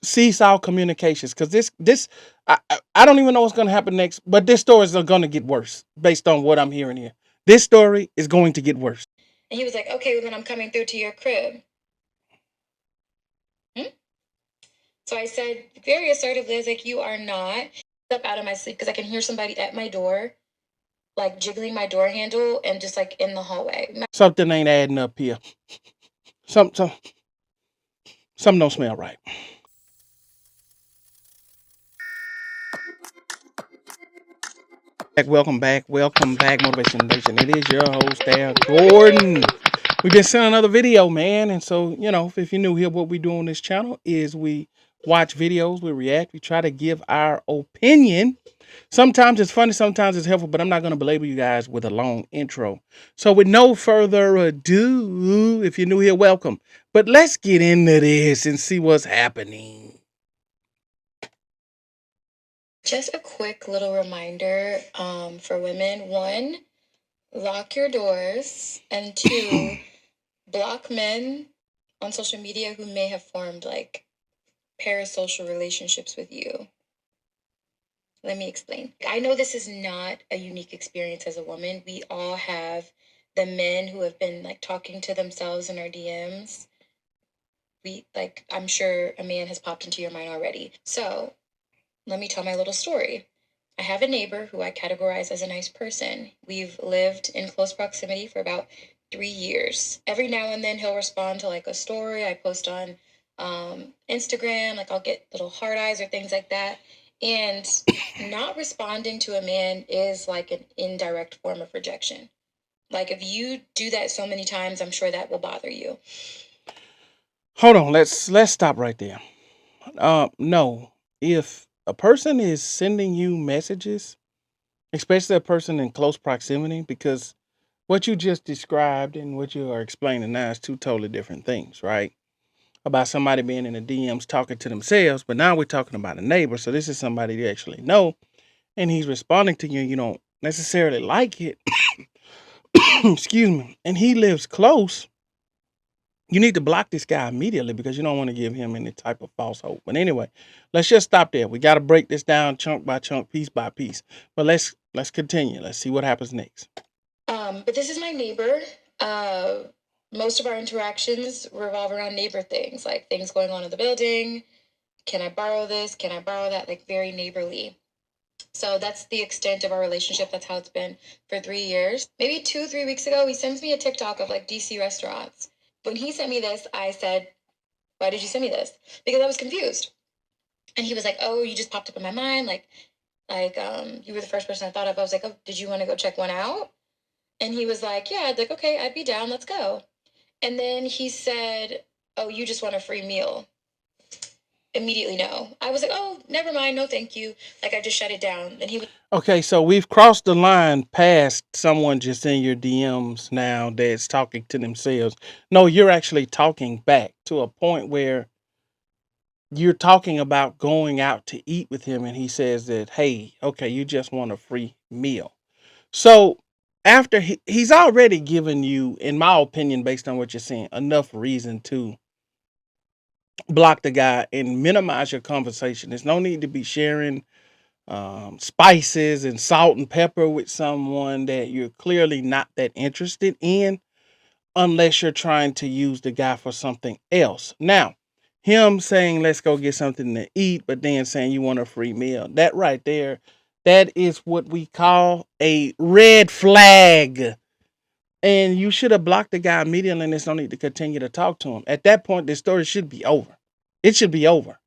seesaw communications, because I don't even know what's going to happen next, but this story is going to get worse based on what I'm hearing here. This story is going to get worse. And he was like, okay, well, then I'm coming through to your crib. So I said very assertively, I was like, you are not. Up out of my sleep because I can hear somebody at my door, like jiggling my door handle and just like in the hallway. Something ain't adding up here. Something don't smell right. Welcome back, Motivation Nation. It is your host, Air Gordon. We've been sending another video, man. And so, if you're new here, what we do on this channel is we watch videos, we react, we try to give our opinion. Sometimes it's funny, sometimes it's helpful, but I'm not going to belabor you guys with a long intro. So with no further ado, if you're new here, welcome. But let's get into this and see what's happening. Just a quick little reminder for women. 1, lock your doors. And 2, block men on social media who may have formed like parasocial relationships with you. Let me explain. I know this is not a unique experience as a woman. We all have the men who have been like talking to themselves in our DMs. I'm sure a man has popped into your mind already. So let me tell my little story. I have a neighbor who I categorize as a nice person. We've lived in close proximity for about 3 years. Every now and then he'll respond to like a story I post on Instagram. Like I'll get little heart eyes or things like that. And not responding to a man is like an indirect form of rejection. Like if you do that so many times, I'm sure that will bother you. Hold on, let's stop right there. No, if a person is sending you messages, especially a person in close proximity, because what you just described and what you are explaining now is two totally different things, right? About somebody being in the DMs talking to themselves, but now we're talking about a neighbor. So this is somebody you actually know, and he's responding to you. You don't necessarily like it. Excuse me. And he lives close. You need to block this guy immediately because you don't want to give him any type of false hope. But anyway, let's just stop there. We got to break this down chunk by chunk, piece by piece. But let's continue. Let's see what happens next. But this is my neighbor. Most of our interactions revolve around neighbor things, like things going on in the building. Can I borrow this? Can I borrow that? Like very neighborly. So that's the extent of our relationship. That's how it's been for 3 years. Maybe 2-3 weeks ago, he sends me a TikTok of like DC restaurants. When he sent me this, I said, why did you send me this? Because I was confused. And he was like, oh, you just popped up in my mind. You were the first person I thought of. I was like, oh, did you want to go check one out? And he was like, yeah. I'd like, okay, I'd be down. Let's go. And then he said, oh, you just want a free meal. Immediately no. I was like, oh, never mind. No, thank you. Like I just shut it down. And he was Okay, so we've crossed the line past someone just in your DMs now that's talking to themselves. No, you're actually talking back to a point where you're talking about going out to eat with him, and he says that, hey, okay, you just want a free meal. So after he's already given you, in my opinion, based on what you're saying, enough reason to block the guy and minimize your conversation. There's no need to be sharing spices and salt and pepper with someone that you're clearly not that interested in, unless you're trying to use the guy for something else. Now, him saying, let's go get something to eat, but then saying you want a free meal, that right there, that is what we call a red flag. And you should have blocked the guy immediately, and there's no need to continue to talk to him. At that point, the story should be over. It should be over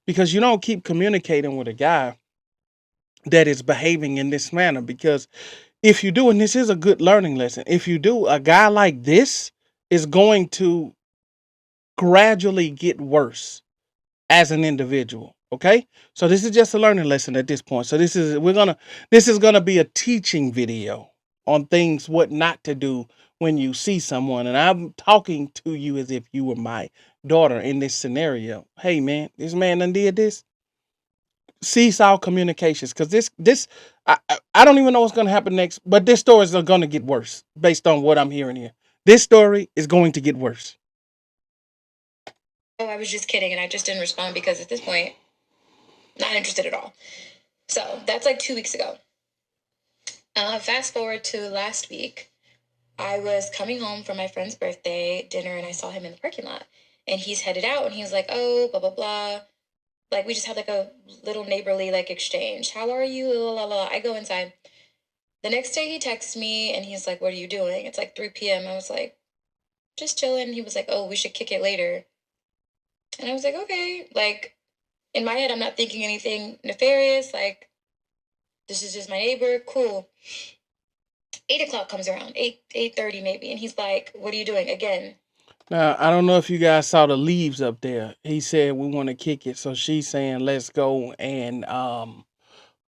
because you don't keep communicating with a guy that is behaving in this manner. Because if you do, and this is a good learning lesson, if you do, a guy like this is going to gradually get worse as an individual. Okay, so this is just a learning lesson at this point. So this is gonna be a teaching video on things what not to do when you see someone. And I'm talking to you as if you were my daughter in this scenario. Hey man, this man done did this. Seesaw communications, because I don't even know what's going to happen next, but this story is going to get worse based on what I'm hearing here. This story is going to get worse. oh, I was just kidding, and I just didn't respond because at this point, not interested at all. So that's like 2 weeks ago. Fast forward to last week. I was coming home from my friend's birthday dinner and I saw him in the parking lot. And he's headed out and he's like, oh, blah, blah, blah. Like, we just had like a little neighborly like exchange. How are you? La, la, la. I go inside. The next day he texts me and he's like, what are you doing? It's like 3 p.m. I was like, just chilling. He was like, oh, we should kick it later. And I was like, okay. Like, in my head, I'm not thinking anything nefarious. Like, this is just my neighbor. Cool. 8 o'clock comes around, 8:30 maybe, and he's like, "What are you doing again?" Now, I don't know if you guys saw the leaves up there. He said we want to kick it, so she's saying let's go and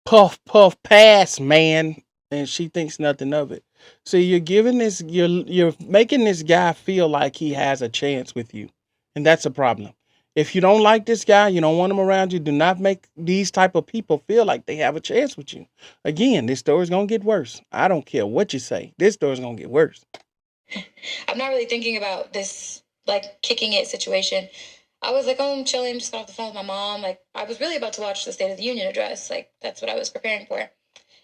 puff puff pass, man, and she thinks nothing of it. So you're giving this, you're making this guy feel like he has a chance with you, and that's a problem. If you don't like this guy, you don't want him around you. Do not make these type of people feel like they have a chance with you. Again, this story's gonna get worse. I don't care what you say. This story's gonna get worse. I'm not really thinking about this like kicking it situation. I was like, oh, I'm chilling, just got off the phone with my mom. Like, I was really about to watch the State of the Union address. Like, that's what I was preparing for.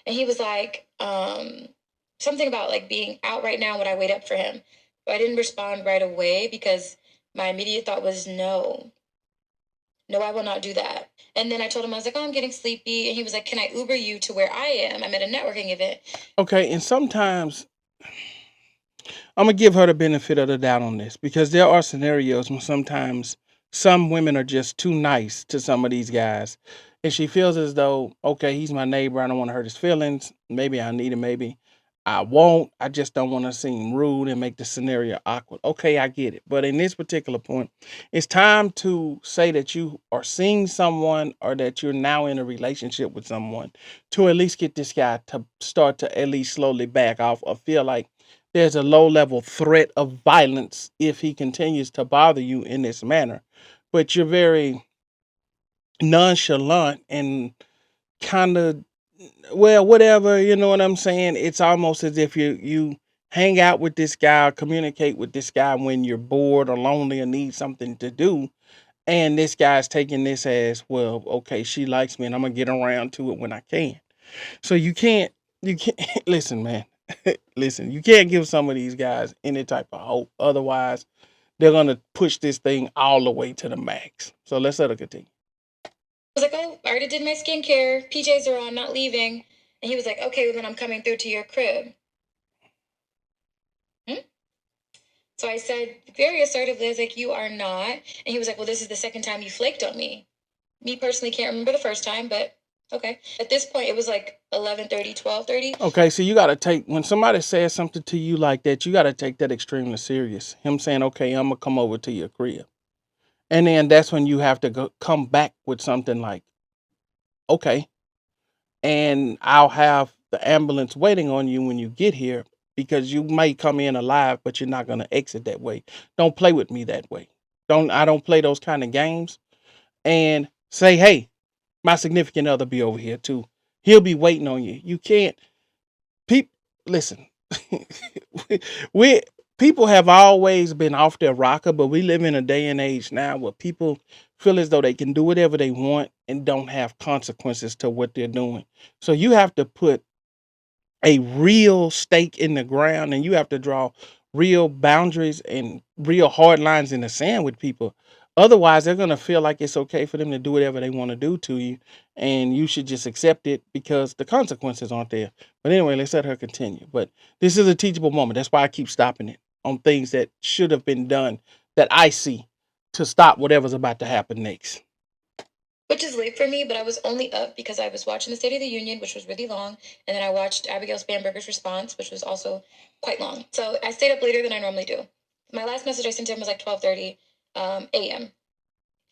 And he was like, something about like being out right now. Would I wait up for him? But I didn't respond right away because my immediate thought was no, no, I will not do that. And then I told him, I was like, oh, I'm getting sleepy. And he was like, can I Uber you to where I am? I'm at a networking event. Okay, and sometimes I'm gonna give her the benefit of the doubt on this because there are scenarios when sometimes some women are just too nice to some of these guys, and she feels as though, okay, he's my neighbor. I don't want to hurt his feelings. Maybe I need him. Maybe I won't. I just don't want to seem rude and make the scenario awkward. Okay, I get it. But in this particular point, it's time to say that you are seeing someone or that you're now in a relationship with someone to at least get this guy to start to at least slowly back off or feel like there's a low level threat of violence if he continues to bother you in this manner. But you're very nonchalant and kind of, well, whatever, you know what I'm saying? It's almost as if you hang out with this guy or communicate with this guy when you're bored or lonely or need something to do. And this guy's taking this as, well, okay, she likes me and I'm gonna get around to it when I can. So you can't listen, man. Listen, you can't give some of these guys any type of hope. Otherwise, they're gonna push this thing all the way to the max. So let's let her continue. I was like, oh, I already did my skincare. PJs are on, not leaving. And he was like, okay, well, then I'm coming through to your crib. Hmm? So I said very assertively, I was like, you are not. And he was like, well, this is the second time you flaked on me. Me personally can't remember the first time, but okay. At this point, it was like 11:30, 12:30. Okay, so you gotta take when somebody says something to you like that, you gotta take that extremely serious. Him saying, "Okay, I'm gonna come over to your crib," and then that's when you have to come back with something like, "Okay, and I'll have the ambulance waiting on you when you get here because you may come in alive, but you're not gonna exit that way. Don't play with me that way. I don't play those kind of games." And say, "Hey, my significant other be over here too. He'll be waiting on you. You can't." People, listen. we People have always been off their rocker, but we live in a day and age now where people feel as though they can do whatever they want and don't have consequences to what they're doing. So you have to put a real stake in the ground and you have to draw real boundaries and real hard lines in the sand with people. Otherwise, they're going to feel like it's okay for them to do whatever they want to do to you. And you should just accept it because the consequences aren't there. But anyway, let's let her continue. But this is a teachable moment. That's why I keep stopping it on things that should have been done that I see to stop whatever's about to happen next. Which is late for me, but I was only up because I was watching the State of the Union, which was really long, and then I watched Abigail Spanberger's response, which was also quite long. So I stayed up later than I normally do. My last message I sent to him was like 12:30 a.m.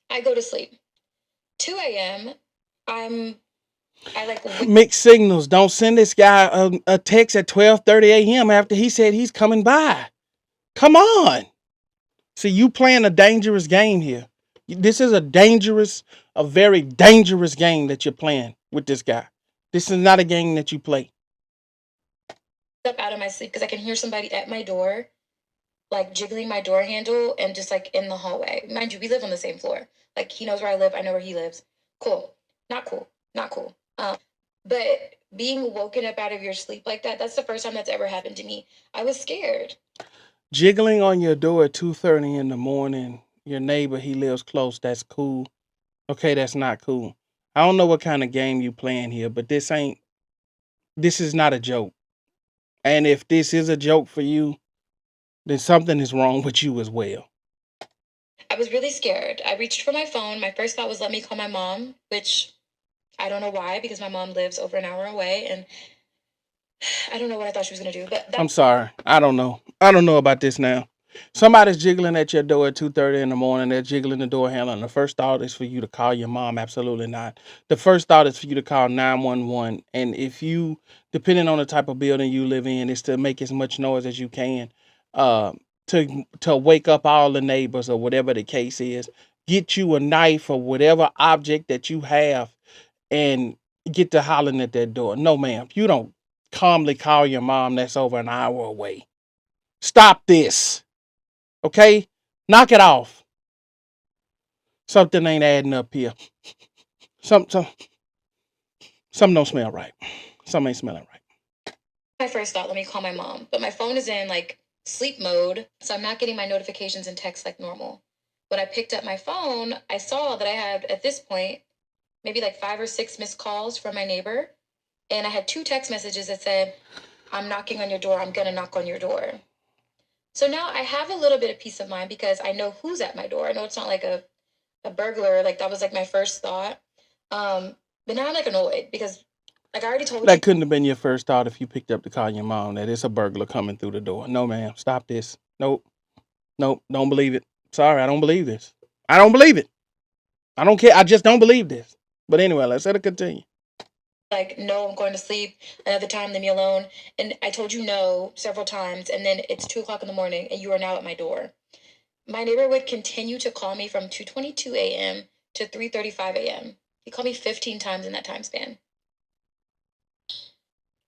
I go to sleep. 2 a.m. I'm I like Mixed signals. Don't send this guy a text at 12:30 a.m. after he said he's coming by. Come on. See, you playing a dangerous game here. This is a very dangerous game that you're playing with this guy. This is not a game that you play. up out of my sleep because I can hear somebody at my door like jiggling my door handle and just like in the hallway. Mind you, we live on the same floor. Like he knows where I live, I know where he lives. Cool. Not cool. Not cool. But being woken up out of your sleep like that, that's the first time that's ever happened to me. I was scared. Jiggling on your door at 2:30 in the morning. Your neighbor, he lives close. That's cool. Okay, that's not cool. I don't know what kind of game you playing here, but this ain't. This is not a joke. And if this is a joke for you, then something is wrong with you as well. I was really scared. I reached for my phone. My first thought was let me call my mom, which I don't know why, because my mom lives over an hour away, and I don't know what I thought she was gonna do. But I'm sorry. I don't know. I don't know about this now. Somebody's jiggling at your door at 2:30 in the morning. They're jiggling the door handle. And the first thought is for you to call your mom. Absolutely not. The first thought is for you to call 911. And if you, depending on the type of building you live in, is to make as much noise as you can, uh, to wake up all the neighbors or whatever the case is. Get you a knife or whatever object that you have and get to hollering at that door. No, ma'am. You don't calmly call your mom that's over an hour away. Stop this. Okay? Knock it off. Something ain't adding up here. Some, some, something don't smell right. Something ain't smelling right. My first thought, let me call my mom. But my phone is in like sleep mode, so I'm not getting my notifications and texts like normal. When I picked up my phone, I saw that I had, at this point, maybe like 5 or 6 missed calls from my neighbor. And I had 2 text messages that said, I'm knocking on your door. I'm going to knock on your door. So now I have a little bit of peace of mind because I know who's at my door. I know it's not like a burglar. Like that was like my first thought. But now I'm like annoyed because like I already told you. That couldn't have been your first thought if you picked up to call your mom that it's a burglar coming through the door. No, ma'am. Stop this. Nope. Nope. Don't believe it. Sorry, I don't believe this. I don't believe it. I don't care. I just don't believe this. But anyway, let's let it continue. Like, no, I'm going to sleep. Another time, leave me alone. And I told you no several times. And then it's 2 o'clock in the morning and you are now at my door. My neighbor would continue to call me from 2:22 a.m. to 3:35 a.m. He called me 15 times in that time span.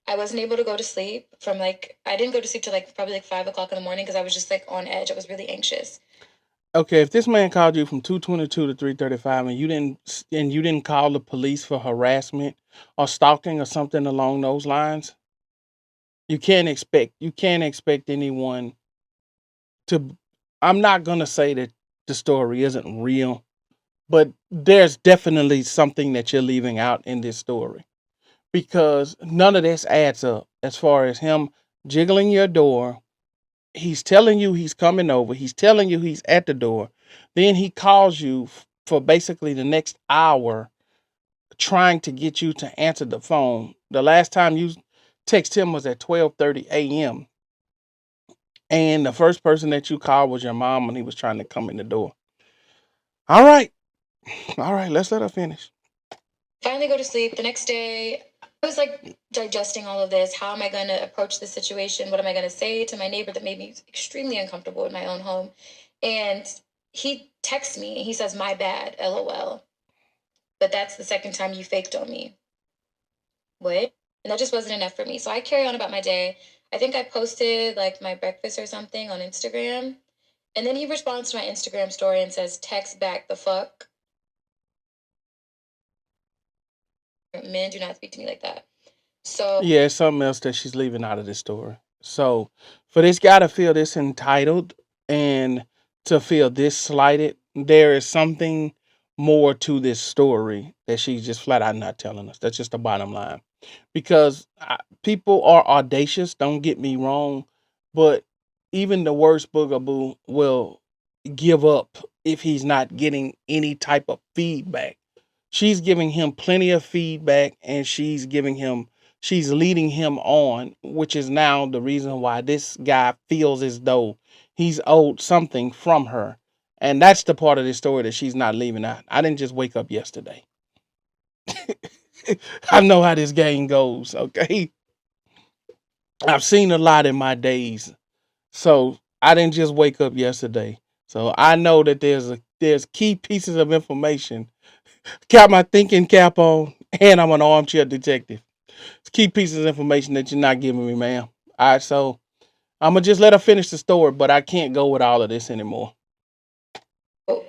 I wasn't able to go to sleep from like, I didn't go to sleep till like probably like 5 o'clock in the morning because I was just like on edge. I was really anxious. Okay, if this man called you from 2:22 to 3:35 and you didn't call the police for harassment or stalking or something along those lines, you can't expect anyone to. I'm not gonna say that the story isn't real, but there's definitely something that you're leaving out in this story because none of this adds up as far as him jiggling your door. He's telling you he's coming over. He's telling you he's at the door. Then he calls you for basically the next hour trying to get you to answer the phone. The last time you text him was at 12:30 a.m. And the first person that you called was your mom when he was trying to come in the door. All right. All right, let's let her finish. Finally go to sleep. The next day, I was like digesting all of this. How am I going to approach this situation? What am I going to say to my neighbor that made me extremely uncomfortable in my own home? And he texts me and he says, my bad, LOL. But that's the second time you faked on me. What? And that just wasn't enough for me. So I carry on about my day. I think I posted like my breakfast or something on Instagram. And then he responds to my Instagram story and says, text back the fuck. Men do not speak to me like that. So Yeah, it's something else that she's leaving out of this story. So for this guy to feel this entitled and to feel this slighted, there is something more to this story that she's just flat out not telling us. That's just the bottom line. Because people are audacious, don't get me wrong, but even the worst boogaboo will give up if he's not getting any type of feedback. She's giving him plenty of feedback and she's leading him on, which is now the reason why this guy feels as though he's owed something from her. And that's the part of the story that she's not leaving out. I didn't just wake up yesterday. I know how this game goes, okay? I've seen a lot in my days. So I didn't just wake up yesterday. So I know that there's key pieces of information. Got my thinking cap on, and I'm an armchair detective. It's key pieces of information that you're not giving me, ma'am. All right, so I'm gonna just let her finish the story, but I can't go with all of this anymore. Oh,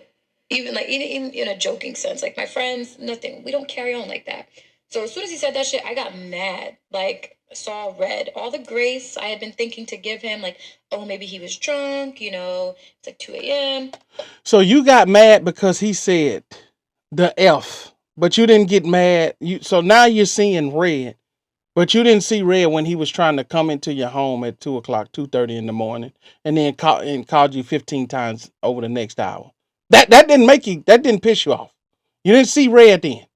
even like even in a joking sense, like my friends, nothing. We don't carry on like that. So as soon as he said that shit, I got mad. Like saw red. All the grace I had been thinking to give him, like, oh, maybe he was drunk. It's like 2 a.m. So you got mad because he said the F, but you didn't get mad. So now you're seeing red, but you didn't see red when he was trying to come into your home at 2 o'clock, 2:30 in the morning, and then called you 15 times over the next hour. That didn't make you. That didn't piss you off. You didn't see red then.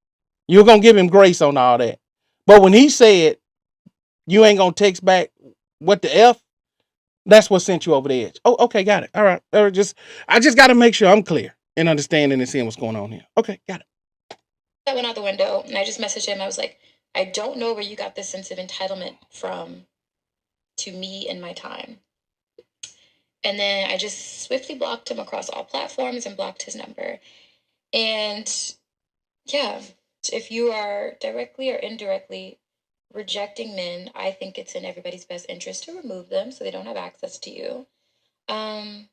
You were gonna give him grace on all that. But when he said you ain't gonna text back what the F, that's what sent you over the edge. Oh, okay, got it. All right. I just gotta make sure I'm clear and understanding and seeing what's going on here. Okay, got it. That went out the window, and I just messaged him. I was like, I don't know where you got this sense of entitlement from to me and my time. And then I just swiftly blocked him across all platforms and blocked his number. And yeah, if you are directly or indirectly rejecting men, I think it's in everybody's best interest to remove them so they don't have access to you. Um,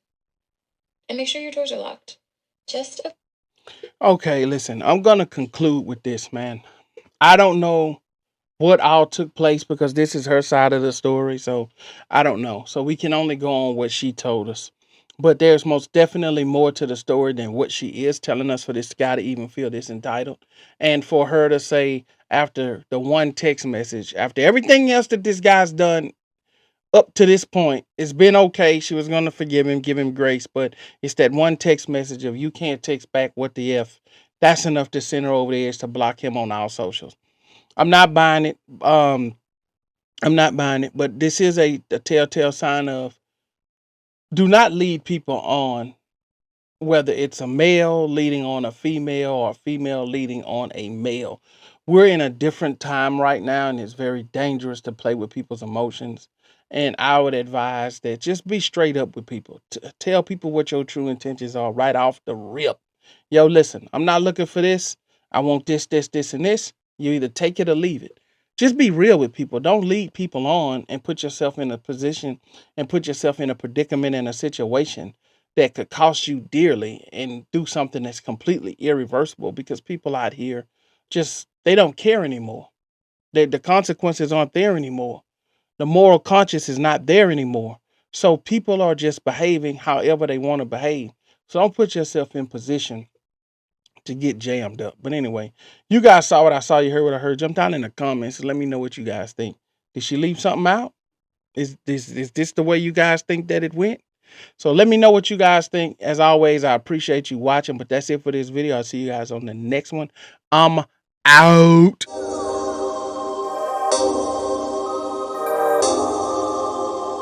and make sure your doors are locked. Just a Okay, listen, I'm gonna conclude with this, man. I don't know what all took place because this is her side of the story, so I don't know. So we can only go on what she told us. But there's most definitely more to the story than what she is telling us for this guy to even feel this entitled. And for her to say after the one text message, after everything else that this guy's done up to this point, it's been okay. She was going to forgive him, give him grace, but it's that one text message of you can't text back what the F. That's enough to send her over the edge to block him on all socials. I'm not buying it. I'm not buying it, but this is a telltale sign of do not lead people on, whether it's a male leading on a female or a female leading on a male. We're in a different time right now, and it's very dangerous to play with people's emotions. And I would advise that just be straight up with people. Tell people what your true intentions are right off the rip. Yo, listen, I'm not looking for this. I want this, this, this, and this. You either take it or leave it. Just be real with people. Don't lead people on and put yourself in a position and put yourself in a predicament in a situation that could cost you dearly and do something that's completely irreversible because people out here just they don't care anymore. The consequences aren't there anymore. The moral conscience is not there anymore. So people are just behaving however they want to behave. So don't put yourself in position to get jammed up. But anyway, you guys saw what I saw, you heard what I heard. Jump down in the comments and let me know what you guys think. Did she leave something out? Is this the way you guys think that it went? So let me know what you guys think. As always, I appreciate you watching, but that's it for this video. I'll see you guys on the next one. I'm out.